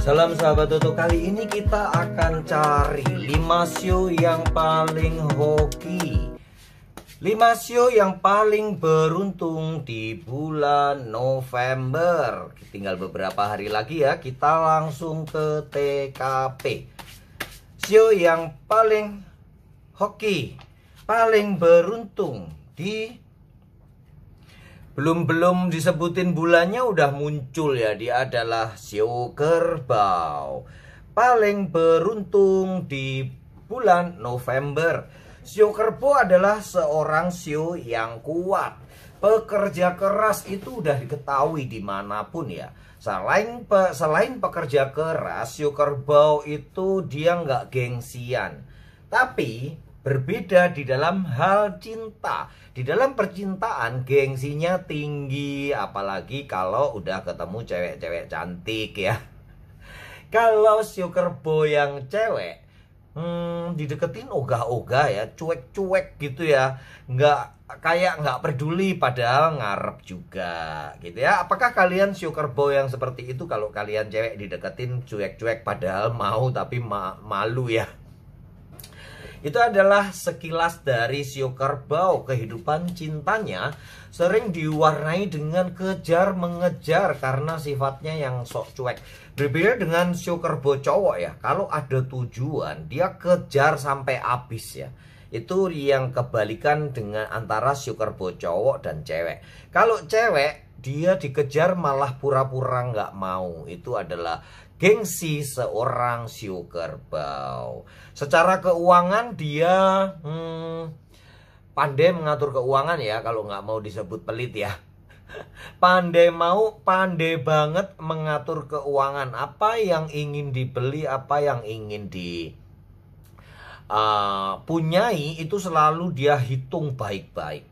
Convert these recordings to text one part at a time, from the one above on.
Salam sahabat Toto, kali ini kita akan cari 5 show yang paling hoki, 5 show yang paling beruntung di bulan November. Tinggal beberapa hari lagi ya, kita langsung ke TKP. Show yang paling hoki, paling beruntung di belum disebutin bulannya udah muncul ya. Dia adalah show kerbau paling beruntung di bulan November. Show kerbau adalah seorang show yang kuat, pekerja keras, itu udah diketahui dimanapun ya. Selain pekerja keras, show kerbau itu dia nggak gengsian, tapi berbeda di dalam hal cinta. Di dalam percintaan gengsinya tinggi, apalagi kalau udah ketemu cewek-cewek cantik ya. Kalau show kerbau yang cewek dideketin ogah-ogah ya, cuek-cuek gitu ya, nggak peduli padahal ngarep juga gitu ya. Apakah kalian show kerbau yang seperti itu? Kalau kalian cewek dideketin cuek-cuek padahal mau tapi malu ya. Itu adalah sekilas dari show kerbau. Kehidupan cintanya sering diwarnai dengan kejar mengejar karena sifatnya yang sok cuek. Berbeda dengan show kerbau cowok ya, kalau ada tujuan dia kejar sampai habis ya. Itu yang kebalikan dengan antara show kerbau cowok dan cewek. Kalau cewek dia dikejar malah pura-pura nggak mau. Itu adalah gengsi seorang show kerbau. Secara keuangan dia pandai mengatur keuangan ya, kalau nggak mau disebut pelit ya. Pandai banget mengatur keuangan. Apa yang ingin dibeli, apa yang ingin punyai itu selalu dia hitung baik-baik.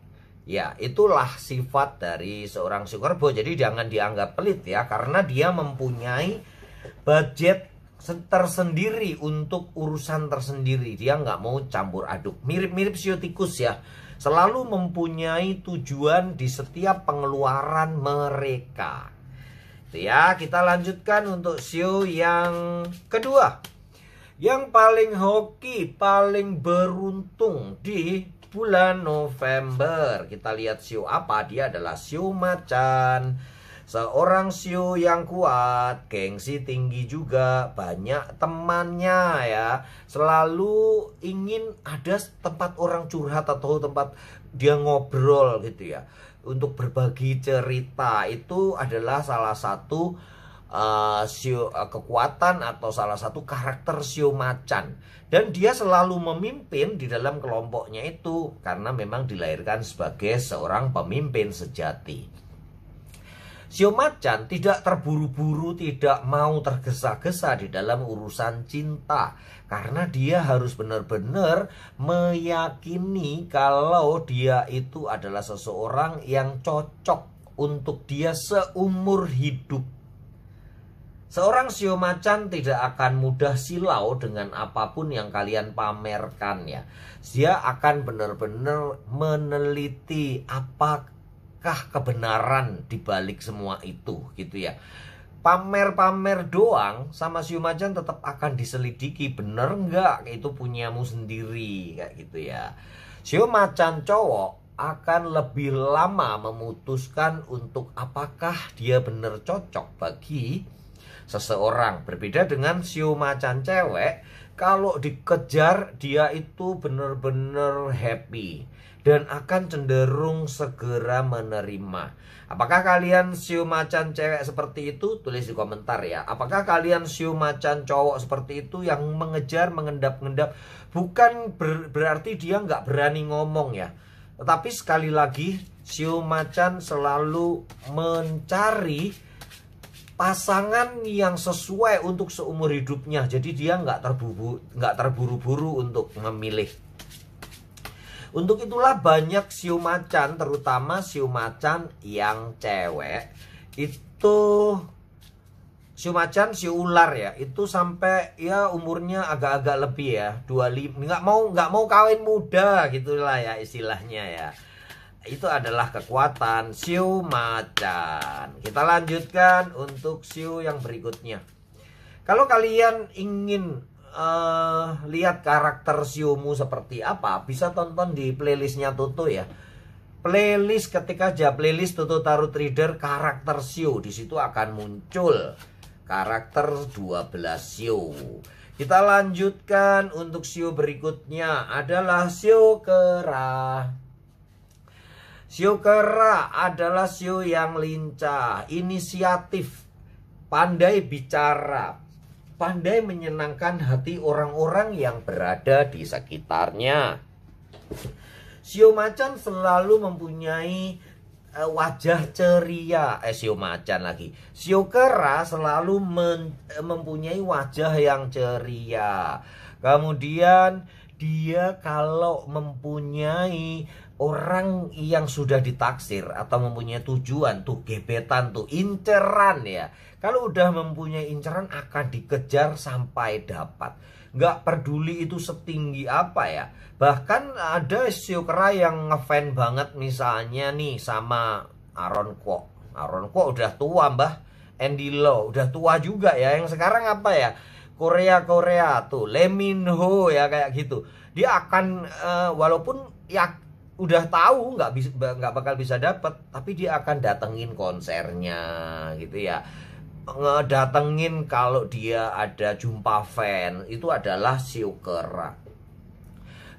Ya, itulah sifat dari seorang show kerbau. Jadi jangan dianggap pelit ya, karena dia mempunyai budget tersendiri untuk urusan tersendiri. Dia nggak mau campur aduk. Mirip-mirip show tikus ya. Selalu mempunyai tujuan di setiap pengeluaran mereka. Itu ya, kita lanjutkan untuk show yang kedua. Yang paling hoki, paling beruntung di bulan November. Kita lihat show apa? Dia adalah show macan. Seorang show yang kuat, gengsi tinggi juga, banyak temannya ya. Selalu ingin ada tempat orang curhat atau tempat dia ngobrol gitu ya, untuk berbagi cerita. Itu adalah salah satu kekuatan atau salah satu karakter show macan. Dan dia selalu memimpin di dalam kelompoknya itu, karena memang dilahirkan sebagai seorang pemimpin sejati. Show macan tidak terburu-buru, tidak mau tergesa-gesa di dalam urusan cinta. Karena dia harus benar-benar meyakini kalau dia itu adalah seseorang yang cocok untuk dia seumur hidup. Seorang show macan tidak akan mudah silau dengan apapun yang kalian pamerkan ya. Dia akan benar-benar meneliti apakah kebenaran dibalik semua itu gitu ya. Pamer-pamer doang sama show macan tetap akan diselidiki, bener nggak itu punyamu sendiri kayak gitu ya. Show macan cowok akan lebih lama memutuskan untuk apakah dia bener cocok bagi seseorang. Berbeda dengan show macan cewek, kalau dikejar dia itu bener-bener happy dan akan cenderung segera menerima. Apakah kalian show macan cewek seperti itu? Tulis di komentar ya. Apakah kalian show macan cowok seperti itu yang mengejar, mengendap-endap? Bukan berarti dia nggak berani ngomong ya. Tetapi sekali lagi, show macan selalu mencari pasangan yang sesuai untuk seumur hidupnya. Jadi dia nggak terburu-buru untuk memilih. Untuk itulah banyak show macan, terutama show macan yang cewek, itu show macan, show ular ya, itu sampai ya umurnya agak-agak lebih ya, 25, nggak mau kawin muda gitulah ya istilahnya ya. Itu adalah kekuatan show macan. Kita lanjutkan untuk show yang berikutnya. Kalau kalian ingin lihat karakter siomu seperti apa, bisa tonton di playlistnya Toto ya. Playlist, ketika aja playlist Toto Tarot Reader karakter sio, di situ akan muncul karakter 12 sio. Kita lanjutkan untuk sio berikutnya adalah sio kera. Sio kera adalah sio yang lincah, inisiatif, pandai bicara, pandai menyenangkan hati orang-orang yang berada di sekitarnya. Sio macan selalu mempunyai wajah ceria. Sio macan lagi. Sio kera selalu mempunyai wajah yang ceria. Kemudian dia kalau mempunyai orang yang sudah ditaksir atau mempunyai tujuan, tuh gebetan, tuh inceran ya. Kalau udah mempunyai inceran akan dikejar sampai dapat. Nggak peduli itu setinggi apa ya. Bahkan ada sio kera yang ngefan banget misalnya nih sama Aaron Kwok. Aaron Kwok udah tua, Mbah. Andy Lau udah tua juga ya. Yang sekarang apa ya? Korea tuh, Lee Min Ho ya, kayak gitu. Dia akan walaupun ya udah tahu nggak bakal bisa dapet, tapi dia akan datengin konsernya gitu ya. Ngedatengin kalau dia ada jumpa fan, itu adalah sio kera.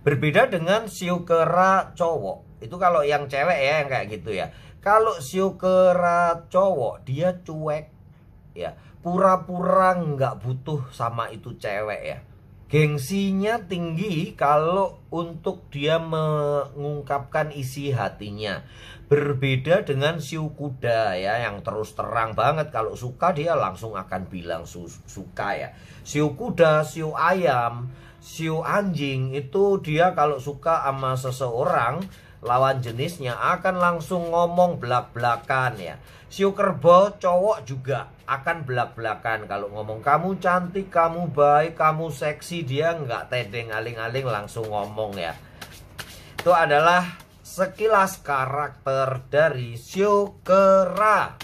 Berbeda dengan sio kera cowok. Itu kalau yang cewek ya yang kayak gitu ya. Kalau sio kera cowok dia cuek ya. Pura-pura nggak butuh sama itu cewek ya. Gengsinya tinggi kalau untuk dia mengungkapkan isi hatinya. Berbeda dengan sio kuda ya, yang terus terang banget. Kalau suka dia langsung akan bilang suka ya. Sio kuda, sio ayam, sio anjing itu dia kalau suka sama seseorang lawan jenisnya akan langsung ngomong belak-belakan ya. Sio kerbau cowok juga akan belak-belakan kalau ngomong kamu cantik, kamu baik, kamu seksi, dia nggak tedeng aling-aling langsung ngomong ya. Itu adalah sekilas karakter dari sio kera.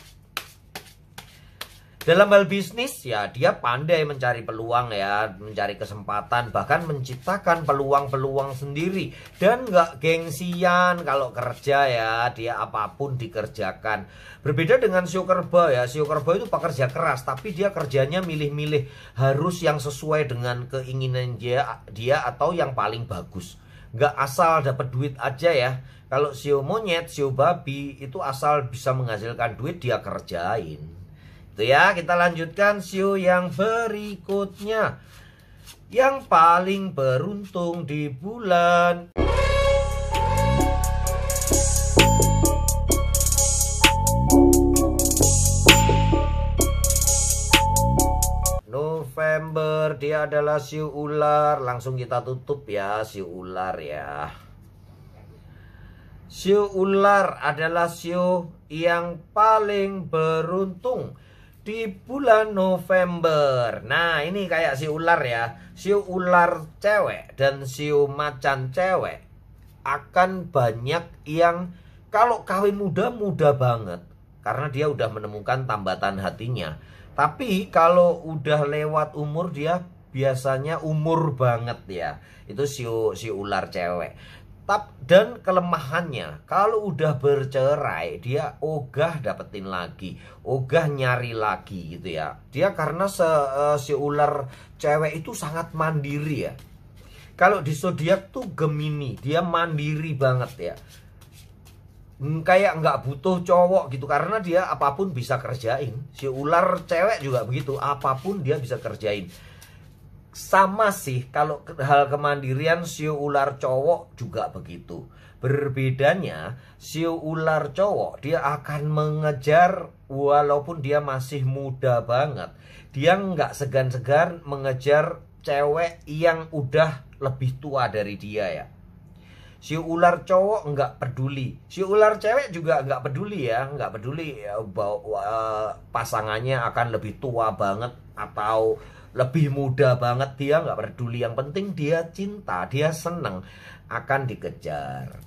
Dalam hal bisnis ya dia pandai mencari peluang ya, mencari kesempatan, bahkan menciptakan peluang-peluang sendiri. Dan nggak gengsian kalau kerja ya, dia apapun dikerjakan. Berbeda dengan sio kerbau ya, sio kerbau itu pekerja keras, tapi dia kerjanya milih-milih, harus yang sesuai dengan keinginan dia atau yang paling bagus. Nggak asal dapat duit aja ya. Kalau sio monyet, sio babi itu asal bisa menghasilkan duit dia kerjain. Itu ya, kita lanjutkan sio yang berikutnya. Yang paling beruntung di bulan November, dia adalah sio ular. Langsung kita tutup ya, sio ular ya. Sio ular adalah sio yang paling beruntung di bulan November. Nah ini kayak sio ular ya. Sio ular cewek dan sio macan cewek akan banyak yang kalau kawin muda banget, karena dia udah menemukan tambatan hatinya. Tapi kalau udah lewat umur dia biasanya umur banget ya. Itu sio ular cewek. Dan kelemahannya kalau udah bercerai dia ogah dapetin lagi, ogah nyari lagi gitu ya. Dia karena si ular cewek itu sangat mandiri ya. Kalau di zodiak tuh Gemini, dia mandiri banget ya. Kayak nggak butuh cowok gitu, karena dia apapun bisa kerjain. Si ular cewek juga begitu, apapun dia bisa kerjain. Sama sih kalau hal kemandirian sio ular cowok juga begitu. Berbedanya sio ular cowok dia akan mengejar walaupun dia masih muda banget. Dia nggak segan-segan mengejar cewek yang udah lebih tua dari dia ya. Sio ular cowok nggak peduli. Sio ular cewek juga nggak peduli ya. Nggak peduli ya, pasangannya akan lebih tua banget atau lebih muda banget, dia nggak peduli. Yang penting dia cinta, dia seneng, akan dikejar.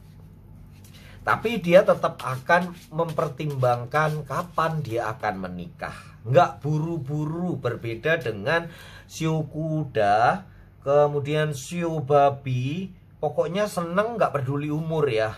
Tapi dia tetap akan mempertimbangkan kapan dia akan menikah. Nggak buru-buru, berbeda dengan shio kuda, kemudian shio babi. Pokoknya seneng nggak peduli umur ya.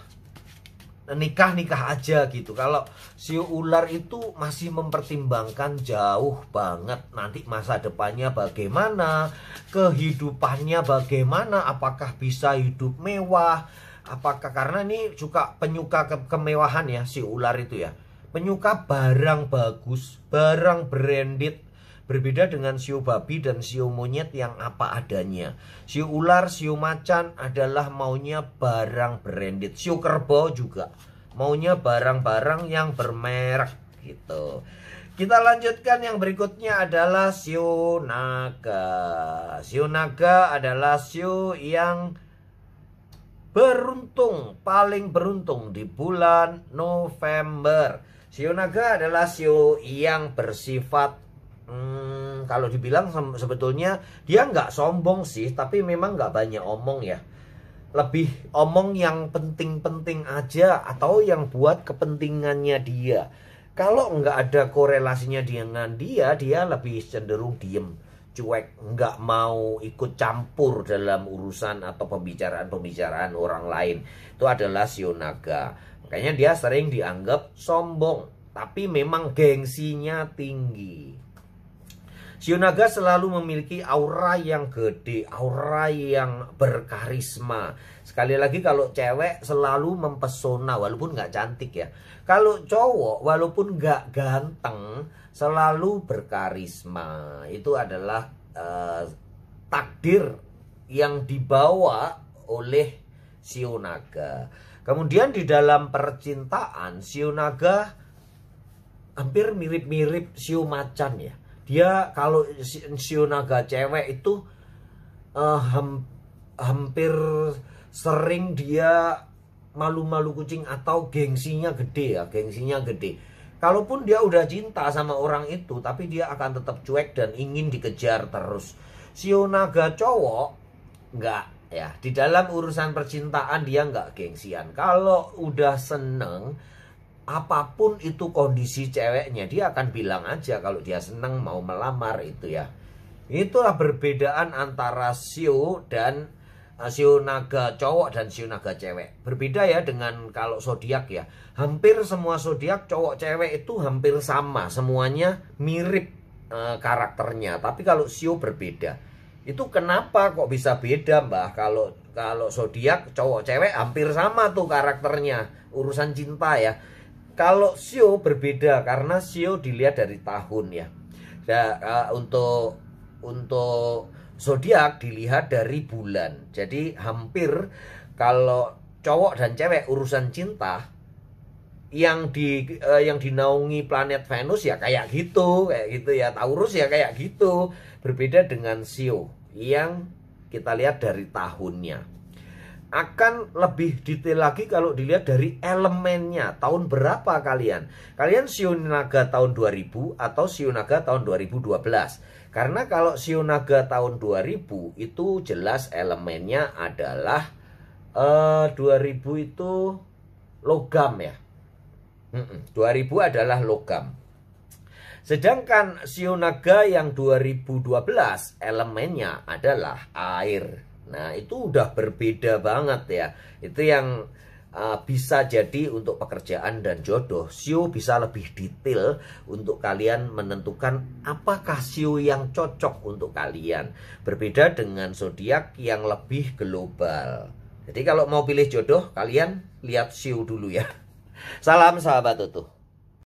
Nikah-nikah aja gitu. Kalau shio ular itu masih mempertimbangkan jauh banget. Nanti masa depannya bagaimana, kehidupannya bagaimana, apakah bisa hidup mewah. Apakah karena ini juga penyuka kemewahan ya si ular itu ya. Penyuka barang bagus, barang branded. Berbeda dengan shio babi dan shio monyet yang apa adanya. Shio ular, shio macan adalah maunya barang branded. Shio kerbau juga maunya barang-barang yang bermerek gitu. Kita lanjutkan, yang berikutnya adalah shio naga. Shio naga adalah shio yang beruntung, paling beruntung di bulan November. Shio naga adalah shio yang bersifat kalau dibilang sebetulnya dia nggak sombong sih, tapi memang nggak banyak omong ya. Lebih omong yang penting-penting aja atau yang buat kepentingannya dia. Kalau nggak ada korelasinya dengan dia lebih cenderung diem, cuek, nggak mau ikut campur dalam urusan atau pembicaraan-pembicaraan orang lain. Itu adalah shio naga. Makanya dia sering dianggap sombong, tapi memang gengsinya tinggi. Shio naga selalu memiliki aura yang gede, aura yang berkarisma. Sekali lagi, kalau cewek selalu mempesona walaupun nggak cantik ya. Kalau cowok walaupun nggak ganteng selalu berkarisma. Itu adalah takdir yang dibawa oleh shio naga. Kemudian di dalam percintaan, shio naga hampir mirip-mirip shio macan ya. Dia kalau shio naga cewek itu hampir sering dia malu-malu kucing atau gengsinya gede ya, gengsinya gede. Kalaupun dia udah cinta sama orang itu, tapi dia akan tetap cuek dan ingin dikejar terus. Shio naga cowok enggak ya, di dalam urusan percintaan dia enggak gengsian. Kalau udah seneng, apapun itu kondisi ceweknya, dia akan bilang aja kalau dia seneng mau melamar itu ya. Itulah perbedaan antara shio dan shio naga cowok dan shio naga cewek. Berbeda ya dengan kalau zodiak ya. Hampir semua zodiak cowok cewek itu hampir sama, semuanya mirip karakternya. Tapi kalau shio berbeda. Itu kenapa kok bisa beda, Mbah? Kalau zodiak cowok cewek hampir sama tuh karakternya, urusan cinta ya. Kalau shio berbeda karena shio dilihat dari tahun ya. Untuk zodiak dilihat dari bulan. Jadi hampir kalau cowok dan cewek urusan cinta yang dinaungi planet Venus ya kayak gitu ya. Taurus ya kayak gitu. Berbeda dengan shio yang kita lihat dari tahunnya. Akan lebih detail lagi kalau dilihat dari elemennya. Tahun berapa kalian? Kalian shio naga tahun 2000 atau shio naga tahun 2012? Karena kalau shio naga tahun 2000 itu jelas elemennya adalah 2000 itu logam ya. 2000 adalah logam. Sedangkan shio naga yang 2012 elemennya adalah air. Nah, itu udah berbeda banget ya. Itu yang bisa jadi untuk pekerjaan dan jodoh. Shio bisa lebih detail untuk kalian menentukan apakah shio yang cocok untuk kalian. Berbeda dengan zodiak yang lebih global. Jadi kalau mau pilih jodoh, kalian lihat shio dulu ya. Salam sahabat Tutu.